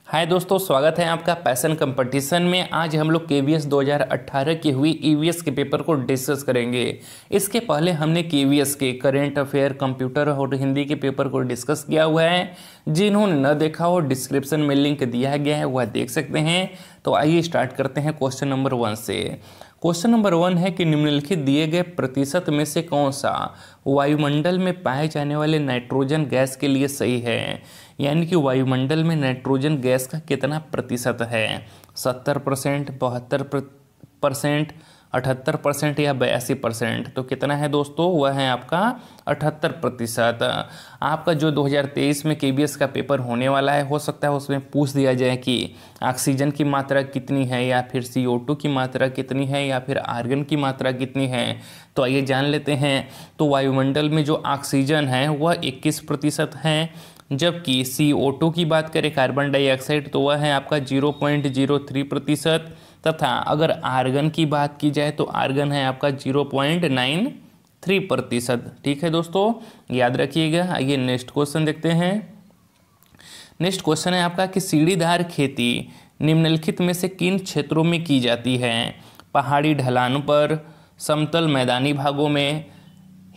हाय दोस्तों, स्वागत है आपका पैशन कंपटीशन में। आज हम लोग केवीएस 2018 की हुई ईवीएस के पेपर को डिस्कस करेंगे। इसके पहले हमने केवीएस के करेंट अफेयर, कंप्यूटर और हिंदी के पेपर को डिस्कस किया हुआ है। जिन्होंने न देखा हो, डिस्क्रिप्शन में लिंक दिया गया है, वह देख सकते हैं। तो आइए स्टार्ट करते हैं क्वेश्चन नंबर 1 से। क्वेश्चन नंबर 1 है कि निम्नलिखित दिए गए प्रतिशत में से कौन सा वायुमंडल में पाए जाने वाले नाइट्रोजन गैस के लिए सही है। यानी कि वायुमंडल में नाइट्रोजन गैस का कितना प्रतिशत है, 70%, 72%, 78% या 82%। तो कितना है दोस्तों, वह है आपका 78%। आपका जो 2023 में केबीएस का पेपर होने वाला है, हो सकता है उसमें पूछ दिया जाए कि ऑक्सीजन की मात्रा कितनी है, या फिर CO2 की मात्रा कितनी है, या फिर आर्गन की मात्रा कितनी है। तो आइए जान लेते हैं। तो वायुमंडल में जो ऑक्सीजन है वह 21% है, जबकि CO2 की बात करें, कार्बन डाइऑक्साइड, तो वह है आपका 0.03%। तथा अगर आर्गन की बात की जाए तो आर्गन है आपका 0.93%। ठीक है दोस्तों, याद रखिएगा। आइए नेक्स्ट क्वेश्चन देखते हैं। नेक्स्ट क्वेश्चन है आपका कि सीढ़ीदार खेती निम्नलिखित में से किन क्षेत्रों में की जाती है। पहाड़ी ढलानों पर, समतल मैदानी भागों में,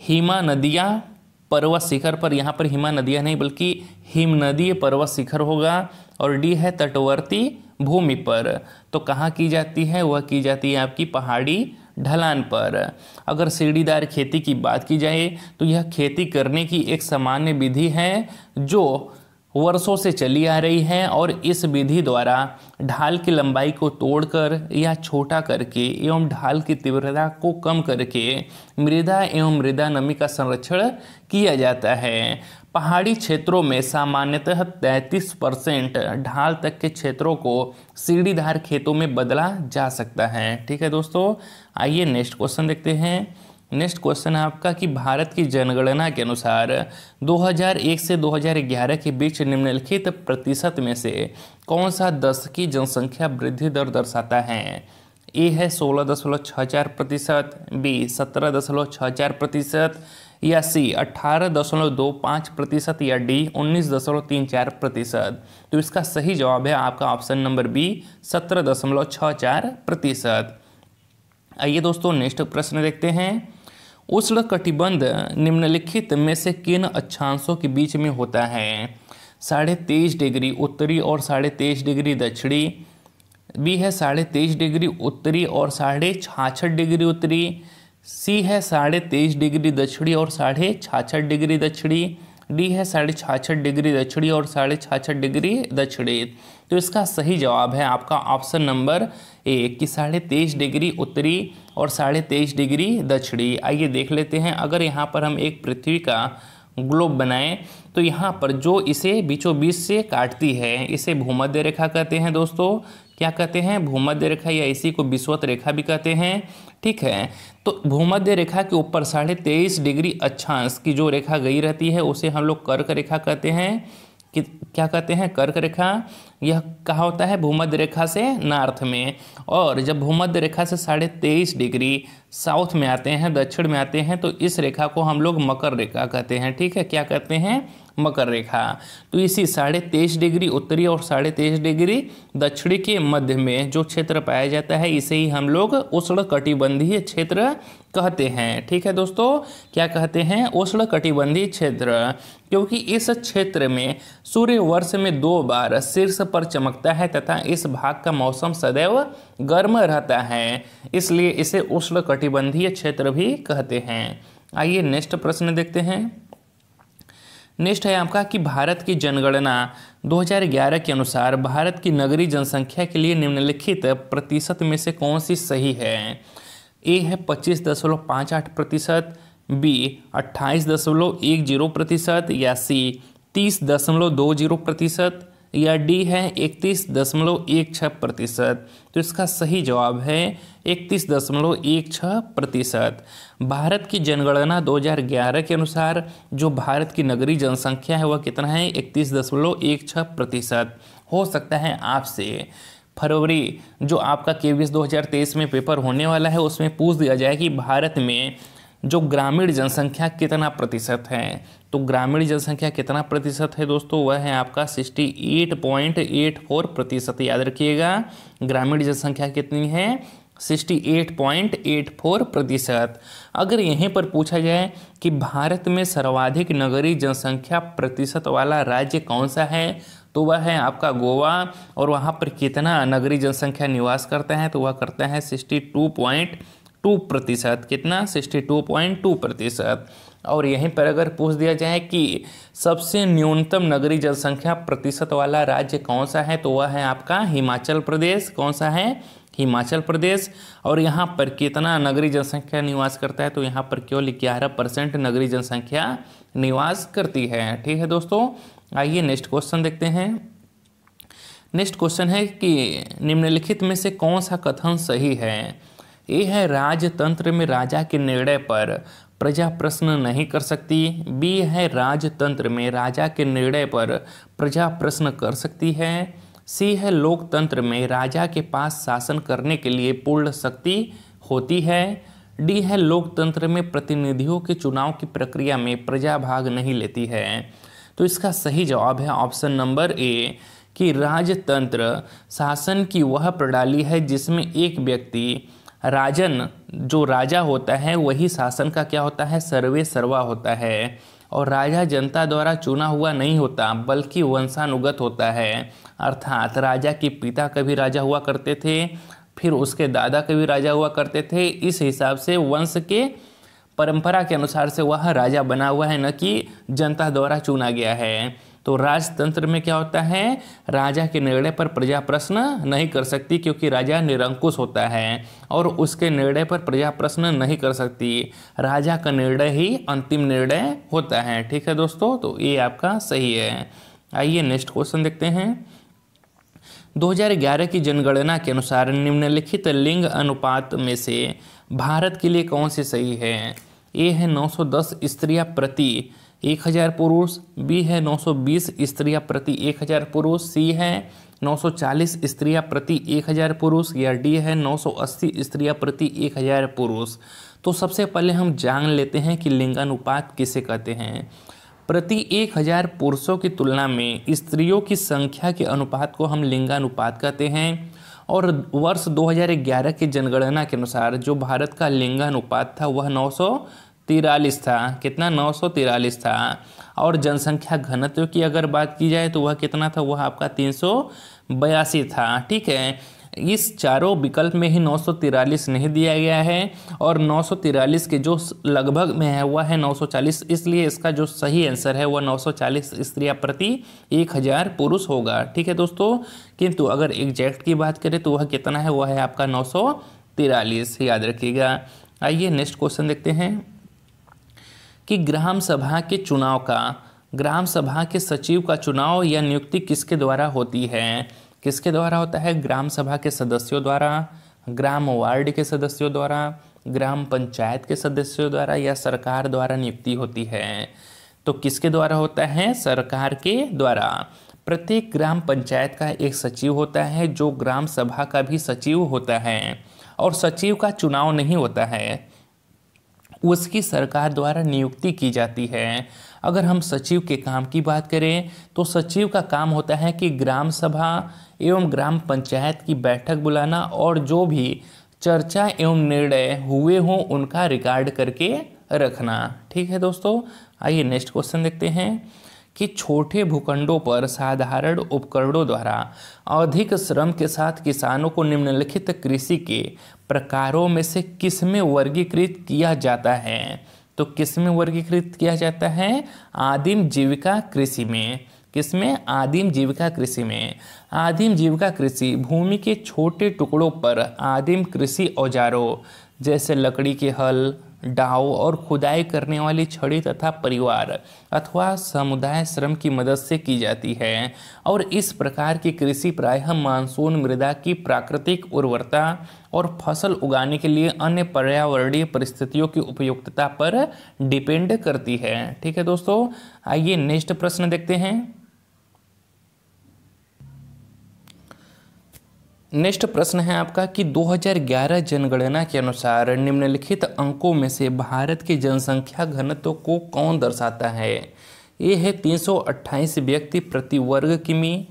हिमा नदियाँ पर्वत शिखर पर। यहाँ पर हिमा नदियाँ नहीं बल्कि हिमनदीय पर्वत शिखर होगा। और डी है तटवर्ती भूमि पर। तो कहाँ की जाती है, वह की जाती है आपकी पहाड़ी ढलान पर। अगर सीढ़ीदार खेती की बात की जाए तो यह खेती करने की एक सामान्य विधि है जो वर्षों से चली आ रही है, और इस विधि द्वारा ढाल की लंबाई को तोड़कर या छोटा करके एवं ढाल की तीव्रता को कम करके मृदा एवं मृदा नमी का संरक्षण किया जाता है। पहाड़ी क्षेत्रों में सामान्यतः 33% ढाल तक के क्षेत्रों को सीढ़ीदार खेतों में बदला जा सकता है। ठीक है दोस्तों, आइए नेक्स्ट क्वेश्चन देखते हैं। नेक्स्ट क्वेश्चन है आपका कि भारत की जनगणना के अनुसार 2001 से 2011 के बीच निम्नलिखित प्रतिशत में से कौन सा 10 की जनसंख्या वृद्धि दर दर्शाता है। ए है 16.64%, बी 17.64%, या सी 18.25%, या डी 19.34%। तो इसका सही जवाब है आपका ऑप्शन नंबर बी 17.64%। आइए दोस्तों नेक्स्ट प्रश्न देखते हैं। उष्णकटिबंध निम्नलिखित में से किन अक्षांशों के बीच में होता है। 23.5 डिग्री उत्तरी और 23.5 डिग्री दक्षिणी, बी है 23.5 डिग्री उत्तरी और 66.5 डिग्री उत्तरी, सी है 23.5 डिग्री दक्षिणी और 66.5 डिग्री दक्षिणी, डी है 66.5 डिग्री दक्षिणी और 66.5 डिग्री दक्षिणी। तो इसका सही जवाब है आपका ऑप्शन नंबर ए कि 23.5 डिग्री उत्तरी और 23.5 डिग्री दक्षिणी। आइए देख लेते हैं। अगर यहाँ पर हम एक पृथ्वी का ग्लोब बनाएं तो यहाँ पर जो इसे बीचों बीच से काटती है, इसे भूमध्य रेखा कहते हैं दोस्तों। क्या कहते हैं, भूमध्य रेखा, या इसी को विषुवत रेखा भी कहते हैं। ठीक है, तो भूमध्य रेखा के ऊपर 23.5 डिग्री अक्षांश की जो रेखा गई रहती है उसे हम लोग कर्क रेखा कहते हैं। कि क्या कहते हैं, कर्क रेखा। यह कहाँ होता है, भूमध्य रेखा से नॉर्थ में। और जब भूमध्य रेखा से 23.5 डिग्री साउथ में आते हैं, दक्षिण में आते हैं, तो इस रेखा को हम लोग मकर रेखा कहते हैं। ठीक है, क्या कहते हैं, मकर रेखा। तो इसी 23.5 डिग्री उत्तरी और 23.5 डिग्री दक्षिणी के मध्य में जो क्षेत्र पाया जाता है, इसे ही हम लोग उष्णकटिबंधीय क्षेत्र कहते हैं। ठीक है दोस्तों, क्या कहते हैं, उष्णकटिबंधीय क्षेत्र। क्योंकि इस क्षेत्र में सूर्य वर्ष में 2 बार शीर्ष पर चमकता है तथा इस भाग का मौसम सदैव गर्म रहता है, इसलिए इसे उष्णकटिबंधीय क्षेत्र भी कहते हैं। आइए नेक्स्ट प्रश्न देखते हैं। नेक्स्ट है आपका कि भारत की जनगणना 2011 के अनुसार भारत की नगरीय जनसंख्या के लिए निम्नलिखित प्रतिशत में से कौन सी सही है। ए है 25.58%, बी 28.10%, या सी 30.20%, या डी है 31.16%। तो इसका सही जवाब है 31.16%। भारत की जनगणना 2011 के अनुसार जो भारत की नगरीय जनसंख्या है वह कितना है, 31.16%। हो सकता है आपसे फरवरी जो आपका केवीएस 2023 में पेपर होने वाला है उसमें पूछ दिया जाए कि भारत में जो ग्रामीण जनसंख्या कितना प्रतिशत है? तो ग्रामीण जनसंख्या कितना प्रतिशत है दोस्तों? वह है आपका 68.84%। याद रखिएगा, ग्रामीण जनसंख्या कितनी है? 68.84%। अगर यहीं पर पूछा जाए कि भारत में सर्वाधिक नगरीय जनसंख्या प्रतिशत वाला राज्य कौन सा है, तो वह है आपका गोवा। और वहाँ पर कितना नगरीय जनसंख्या निवास करता है? तो वह करता है 62.2%। कितना? 62.2%। और यहीं पर अगर पूछ दिया जाए कि सबसे न्यूनतम नगरीय जनसंख्या प्रतिशत वाला राज्य कौन सा है, तो वह है आपका हिमाचल प्रदेश। कौन सा है? हिमाचल प्रदेश। और यहाँ पर कितना नगरीय जनसंख्या निवास करता है? तो यहाँ पर केवल 11% नगरीय जनसंख्या निवास करती है। ठीक है दोस्तों, आइए नेक्स्ट क्वेश्चन देखते हैं। नेक्स्ट क्वेश्चन है कि निम्नलिखित में से कौन सा कथन सही है? ए है, राजतंत्र में राजा के निर्णय पर प्रजा प्रश्न नहीं कर सकती। बी है, राजतंत्र में राजा के निर्णय पर प्रजा प्रश्न कर सकती है। सी है, लोकतंत्र में राजा के पास शासन करने के लिए पूर्ण शक्ति होती है। डी है, लोकतंत्र में प्रतिनिधियों के चुनाव की प्रक्रिया में प्रजा भाग नहीं लेती है। तो इसका सही जवाब है ऑप्शन नंबर ए कि राजतंत्र शासन की वह प्रणाली है जिसमें एक व्यक्ति, राजन जो राजा होता है, वही शासन का क्या होता है? सर्वे सर्वा होता है। और राजा जनता द्वारा चुना हुआ नहीं होता बल्कि वंशानुगत होता है। अर्थात राजा के पिता कभी राजा हुआ करते थे, फिर उसके दादा कभी राजा हुआ करते थे। इस हिसाब से वंश के परंपरा के अनुसार से वह राजा बना हुआ है, न कि जनता द्वारा चुना गया है। तो राजतंत्र में क्या होता है? राजा के निर्णय पर प्रजा प्रश्न नहीं कर सकती क्योंकि राजा निरंकुश होता है और उसके निर्णय पर प्रजा प्रश्न नहीं कर सकती। राजा का निर्णय ही अंतिम निर्णय होता है। ठीक है दोस्तों, तो ये आपका सही है। आइए नेक्स्ट क्वेश्चन देखते हैं। 2011 की जनगणना के अनुसार निम्नलिखित लिंग अनुपात में से भारत के लिए कौन सी सही है? ए है 910 स्त्रियां प्रति 1000 पुरुष। बी है 920 स्त्रियां प्रति 1000 पुरुष। सी है 940 स्त्रियां प्रति 1000 पुरुष। या डी है 980 स्त्रियां प्रति 1000 पुरुष। तो सबसे पहले हम जान लेते हैं कि लिंगानुपात किसे कहते हैं। प्रति 1000 पुरुषों की तुलना में स्त्रियों की संख्या के अनुपात को हम लिंगानुपात कहते हैं। और वर्ष 2011 की जनगणना के अनुसार जो भारत का लिंगानुपात था वह 943 था। कितना? 943 था। और जनसंख्या घनत्व की अगर बात की जाए तो वह कितना था? वह आपका 382 था। ठीक है, इस चारों विकल्प में ही 943 नहीं दिया गया है और 943 के जो लगभग में है वह है 940। इसलिए इसका जो सही आंसर है वह 940 स्त्रियां प्रति 1000 पुरुष होगा। ठीक है दोस्तों, किंतु अगर एग्जैक्ट की बात करें तो वह कितना है? वह है आपका 943। याद रखिएगा। आइए नेक्स्ट क्वेश्चन देखते हैं कि ग्राम सभा के चुनाव का, ग्राम सभा के सचिव का चुनाव या नियुक्ति किसके द्वारा होती है? किसके द्वारा होता है? ग्राम सभा के सदस्यों द्वारा, ग्राम वार्ड के सदस्यों द्वारा, ग्राम पंचायत के सदस्यों द्वारा या सरकार द्वारा नियुक्ति होती है। तो किसके द्वारा होता है? सरकार के द्वारा। प्रत्येक ग्राम पंचायत का एक सचिव होता है जो ग्राम सभा का भी सचिव होता है और सचिव का चुनाव नहीं होता है, उसकी सरकार द्वारा नियुक्ति की जाती है। अगर हम सचिव के काम की बात करें तो सचिव का काम होता है कि ग्राम सभा एवं ग्राम पंचायत की बैठक बुलाना और जो भी चर्चा एवं निर्णय हुए हों उनका रिकॉर्ड करके रखना। ठीक है दोस्तों, आइए नेक्स्ट क्वेश्चन देखते हैं कि छोटे भूखंडों पर साधारण उपकरणों द्वारा अधिक श्रम के साथ किसानों को निम्नलिखित कृषि के प्रकारों में से किसमें वर्गीकृत किया जाता है? तो किसमें वर्गीकृत किया जाता है? आदिम जीविका कृषि में। किसमें? आदिम जीविका कृषि में। आदिम जीविका कृषि भूमि के छोटे टुकड़ों पर आदिम कृषि औजारों जैसे लकड़ी के हल, डाव और खुदाई करने वाली छड़ी तथा परिवार अथवा समुदाय श्रम की मदद से की जाती है। और इस प्रकार की कृषि प्रायः मानसून मृदा की प्राकृतिक उर्वरता और फसल उगाने के लिए अन्य पर्यावरणीय परिस्थितियों की उपयुक्तता पर डिपेंड करती है। ठीक है दोस्तों, आइए नेक्स्ट प्रश्न देखते हैं। नेक्स्ट प्रश्न है आपका कि 2011 जनगणना के अनुसार निम्नलिखित अंकों में से भारत की जनसंख्या घनत्व को कौन दर्शाता है। ए है 328 व्यक्ति प्रति वर्ग किमी,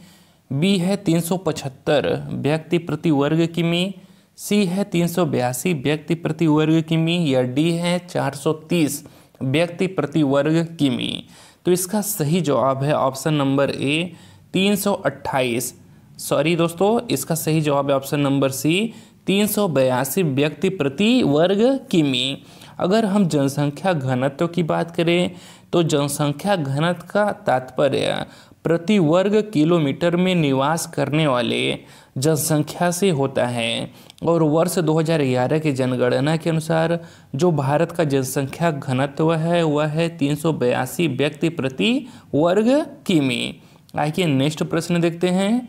बी है 375 व्यक्ति प्रति वर्ग किमी, सी है 382 व्यक्ति प्रति वर्ग किमी या डी है 430 व्यक्ति प्रति वर्ग किमी। तो इसका सही जवाब है ऑप्शन नंबर ए 328। सॉरी दोस्तों, इसका सही जवाब है ऑप्शन नंबर सी 382 व्यक्ति प्रति वर्ग किमी। अगर हम जनसंख्या घनत्व की बात करें तो जनसंख्या घनत्व का तात्पर्य प्रति वर्ग किलोमीटर में निवास करने वाले जनसंख्या से होता है और वर्ष 2011 की जनगणना के अनुसार जो भारत का जनसंख्या घनत्व है वह है 382 व्यक्ति प्रति वर्ग किमी। आइए नेक्स्ट प्रश्न देखते हैं।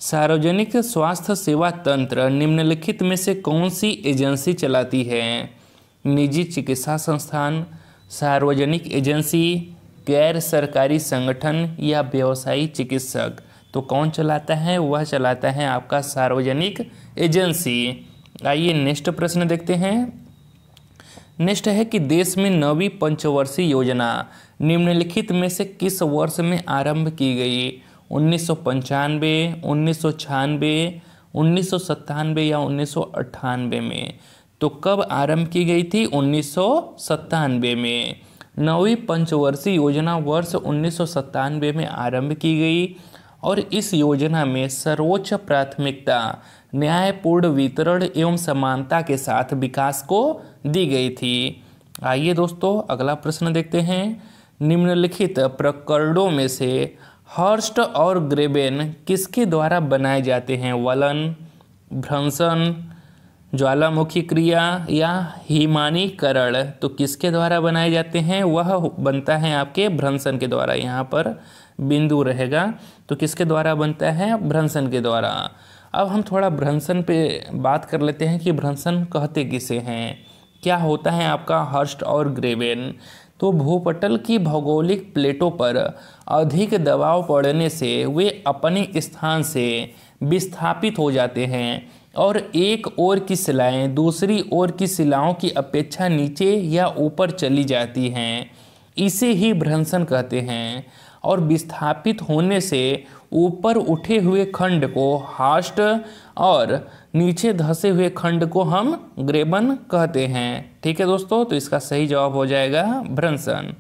सार्वजनिक स्वास्थ्य सेवा तंत्र निम्नलिखित में से कौन सी एजेंसी चलाती है। निजी चिकित्सा संस्थान, सार्वजनिक एजेंसी, गैर सरकारी संगठन या व्यवसायी चिकित्सक। तो कौन चलाता है, वह चलाता है आपका सार्वजनिक एजेंसी। आइए नेक्स्ट प्रश्न देखते हैं। नेक्स्ट है कि देश में 9वीं पंचवर्षीय योजना निम्नलिखित में से किस वर्ष में आरंभ की गई। 1995, 1996, 1997 या 1998 में। तो कब आरंभ की गई थी? 1997 में। 9वीं पंचवर्षीय योजना वर्ष 1997 में आरंभ की गई और इस योजना में सर्वोच्च प्राथमिकता न्यायपूर्ण वितरण एवं समानता के साथ विकास को दी गई थी। आइए दोस्तों अगला प्रश्न देखते हैं। निम्नलिखित प्रकरणों में से हर्स्ट और ग्रेबेन किसके द्वारा बनाए जाते हैं। वलन, भ्रंशन, ज्वालामुखी क्रिया या हिमानीकरण। तो किसके द्वारा बनाए जाते हैं? वह बनता है आपके भ्रंशन के द्वारा। यहाँ पर बिंदु रहेगा। तो किसके द्वारा बनता है? भ्रंशन के द्वारा। अब हम थोड़ा भ्रंशन पे बात कर लेते हैं कि भ्रंशन कहते किसे हैं, क्या होता है आपका हर्स्ट और ग्रेबेन। तो भूपटल की भौगोलिक प्लेटों पर अधिक दबाव पड़ने से वे अपने स्थान से विस्थापित हो जाते हैं और एक ओर की शिलाएं दूसरी ओर की शिलाओं की अपेक्षा नीचे या ऊपर चली जाती हैं। इसे ही भ्रंशन कहते हैं। और विस्थापित होने से ऊपर उठे हुए खंड को हर्स्ट और नीचे धंसे हुए खंड को हम ग्रेबन कहते हैं। ठीक है दोस्तों, तो इसका सही जवाब हो जाएगा भ्रंशन।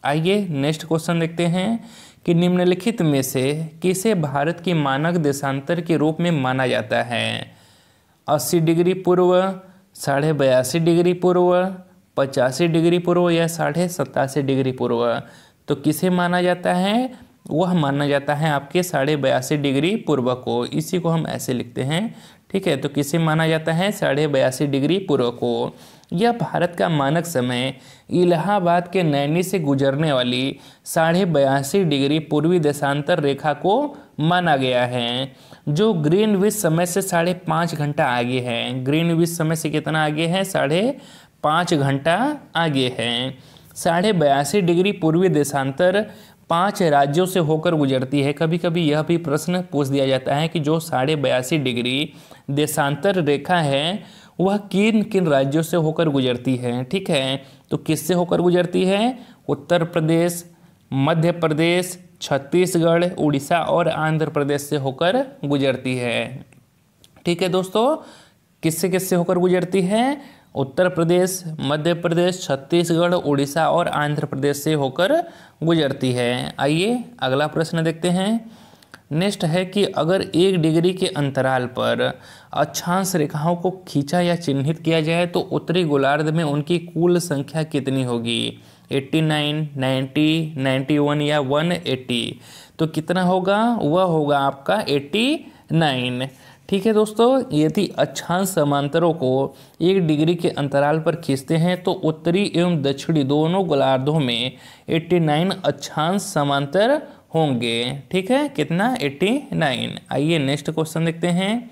आइए नेक्स्ट क्वेश्चन देखते हैं कि निम्नलिखित में से किसे भारत की मानक देशांतर के रूप में माना जाता है। 80 डिग्री पूर्व, 82.5 डिग्री पूर्व, 85 डिग्री पूर्व या 87.5 डिग्री पूर्व। तो किसे माना जाता है? वह माना जाता है आपके 82.5 डिग्री पूर्व को। इसी को हम ऐसे लिखते हैं। ठीक है, तो किसे माना जाता है? 82.5 डिग्री पूर्व को। यह भारत का मानक समय इलाहाबाद के नैनी से गुजरने वाली 82.5 डिग्री पूर्वी देशांतर रेखा को माना गया है, जो ग्रीनविच समय से 5.5 घंटा आगे है। ग्रीनविच समय से कितना आगे है? 5.5 घंटा आगे है। 82.5 डिग्री पूर्वी देशांतर 5 राज्यों से होकर गुजरती है। कभी कभी यह भी प्रश्न पूछ दिया जाता है कि जो 82.5 डिग्री देशांतर रेखा है वह किन किन राज्यों से होकर गुजरती है। ठीक है, तो किससे होकर गुजरती है? उत्तर प्रदेश, मध्य प्रदेश, छत्तीसगढ़, उड़ीसा और आंध्र प्रदेश से होकर गुजरती है। ठीक है दोस्तों, किससे किससे होकर गुजरती है? उत्तर प्रदेश, मध्य प्रदेश, छत्तीसगढ़, उड़ीसा और आंध्र प्रदेश से होकर गुजरती है। आइए अगला प्रश्न देखते हैं। नेक्स्ट है कि अगर 1 डिग्री के अंतराल पर अक्षांश रेखाओं को खींचा या चिन्हित किया जाए तो उत्तरी गोलार्ध में उनकी कुल संख्या कितनी होगी। 89, 90, 91 या 180। तो कितना होगा? वह होगा आपका 89। ठीक है दोस्तों, यदि अक्षांश समांतरों को 1 डिग्री के अंतराल पर खींचते हैं तो उत्तरी एवं दक्षिणी दोनों गोलार्धों में 89 अक्षांश समांतर होंगे। ठीक है, कितना? 89। आइए नेक्स्ट क्वेश्चन देखते हैं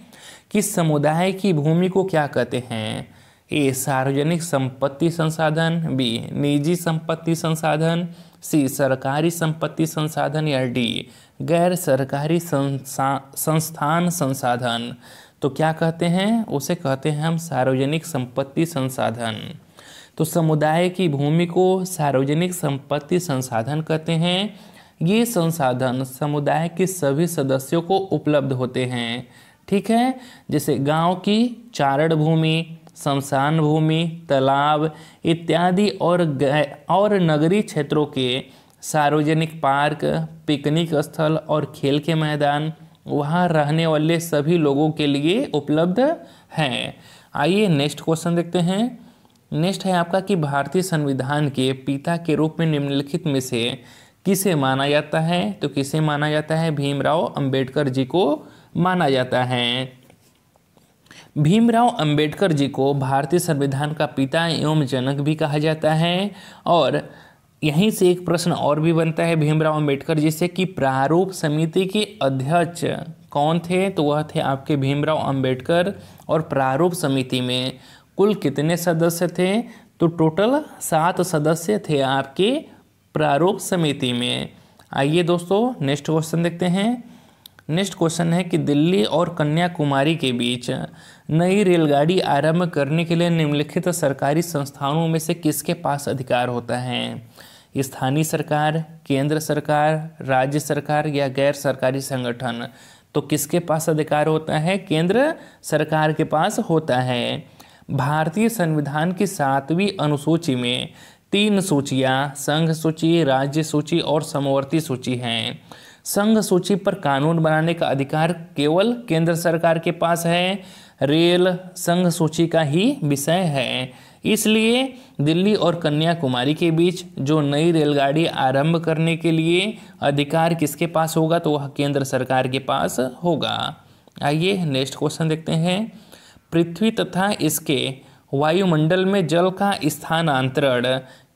कि समुदाय की भूमि को क्या कहते हैं। ए सार्वजनिक संपत्ति संसाधन, बी निजी संपत्ति संसाधन, सी सरकारी संपत्ति संसाधन या डी गैर सरकारी संस्थान संसाधन। तो क्या कहते हैं, उसे कहते हैं हम सार्वजनिक संपत्ति संसाधन। तो समुदाय की भूमि को सार्वजनिक संपत्ति संसाधन कहते हैं। ये संसाधन समुदाय के सभी सदस्यों को उपलब्ध होते हैं, ठीक है। जैसे गांव की चारण भूमि, श्मशान भूमि, तालाब इत्यादि और नगरीय क्षेत्रों के सार्वजनिक पार्क, पिकनिक स्थल और खेल के मैदान वहाँ रहने वाले सभी लोगों के लिए उपलब्ध हैं। आइए नेक्स्ट क्वेश्चन देखते हैं। नेक्स्ट है आपका कि भारतीय संविधान के पिता के रूप में निम्नलिखित में से किसे माना जाता है। तो किसे माना जाता है, भीमराव अंबेडकर जी को माना जाता है। भीमराव अंबेडकर जी को भारतीय संविधान का पिता एवं जनक भी कहा जाता है। और यहीं से एक प्रश्न और भी बनता है भीमराव अंबेडकर जी से कि प्रारूप समिति के अध्यक्ष कौन थे। तो वह थे आपके भीमराव अंबेडकर। और प्रारूप समिति में कुल कितने सदस्य थे। तो टोटल 7 सदस्य थे आपके प्रारूप समिति में। आइए दोस्तों नेक्स्ट क्वेश्चन देखते हैं। नेक्स्ट क्वेश्चन है कि दिल्ली और कन्याकुमारी के बीच नई रेलगाड़ी आरंभ करने के लिए निम्नलिखित सरकारी संस्थानों में से किसके पास अधिकार होता है। स्थानीय सरकार, केंद्र सरकार, राज्य सरकार या गैर सरकारी संगठन। तो किसके पास अधिकार होता है, केंद्र सरकार के पास होता है। भारतीय संविधान की 7वीं अनुसूची में 3 सूचियां संघ सूची, राज्य सूची और समवर्ती सूची हैं। संघ सूची पर कानून बनाने का अधिकार केवल केंद्र सरकार के पास है। रेल संघ सूची का ही विषय है, इसलिए दिल्ली और कन्याकुमारी के बीच जो नई रेलगाड़ी आरंभ करने के लिए अधिकार किसके पास होगा, तो वह केंद्र सरकार के पास होगा। आइए नेक्स्ट क्वेश्चन देखते हैं। पृथ्वी तथा इसके वायुमंडल में जल का स्थानांतरण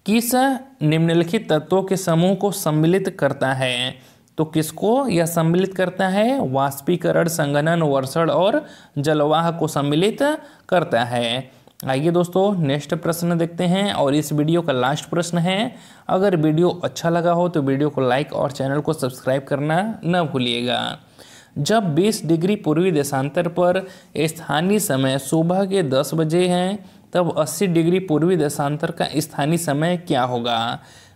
किस निम्नलिखित तत्वों के समूह को सम्मिलित करता है। तो किसको यह सम्मिलित करता है, वाष्पीकरण, संघनन, वर्षण और जलवाह को सम्मिलित करता है। आइए दोस्तों नेक्स्ट प्रश्न देखते हैं और इस वीडियो का लास्ट प्रश्न है। अगर वीडियो अच्छा लगा हो तो वीडियो को लाइक और चैनल को सब्सक्राइब करना न भूलिएगा। जब 20 डिग्री पूर्वी देशांतर पर स्थानीय समय सुबह के 10 बजे हैं तब 80 डिग्री पूर्वी देशांतर का स्थानीय समय क्या होगा।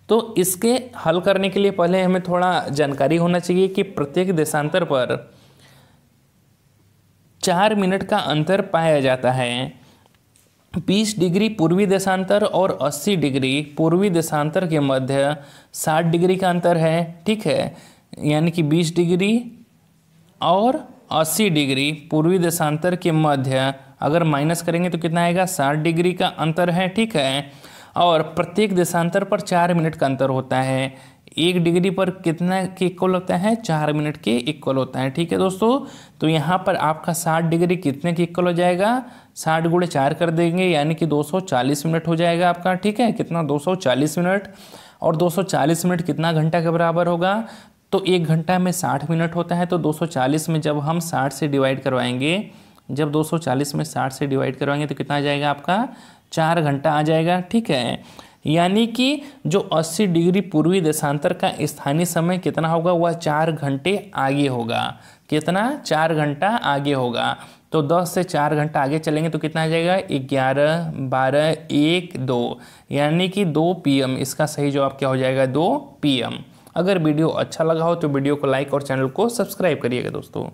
तो इसके हल करने के लिए पहले हमें थोड़ा जानकारी होना चाहिए कि प्रत्येक देशांतर पर 4 मिनट का अंतर पाया जाता है। 20 डिग्री पूर्वी देशांतर और 80 डिग्री पूर्वी देशांतर के मध्य 60 डिग्री का अंतर है, ठीक है। यानी कि 20 डिग्री और 80 डिग्री पूर्वी देशांतर के मध्य अगर माइनस करेंगे तो कितना आएगा, 60 डिग्री का अंतर है, ठीक है। और प्रत्येक देशांतर पर 4 मिनट का अंतर होता है। 1 डिग्री पर कितना के इक्वल होता है, 4 मिनट के इक्वल होता है, ठीक है दोस्तों। तो यहाँ पर आपका 60 डिग्री कितने के इक्वल हो जाएगा, 60 गुणे 4 कर देंगे यानी कि 240 मिनट हो जाएगा आपका, ठीक है। कितना, 240 मिनट। और 240 मिनट कितना घंटा के बराबर होगा, तो 1 घंटा में 60 मिनट होता है। तो 240 में जब हम 60 से डिवाइड करवाएंगे, जब 240 में 60 से डिवाइड करवाएंगे तो कितना आ जाएगा आपका, 4 घंटा आ जाएगा, ठीक है। यानी कि जो 80 डिग्री पूर्वी देशांतर का स्थानीय समय कितना होगा, वह 4 घंटे आगे होगा। कितना, 4 घंटा आगे होगा। तो 10 से 4 घंटा आगे चलेंगे तो कितना आ जाएगा, 11, 12, 1, 2 यानी कि 2 PM। इसका सही जवाब क्या हो जाएगा, 2 PM। अगर वीडियो अच्छा लगा हो तो वीडियो को लाइक और चैनल को सब्सक्राइब करिएगा दोस्तों।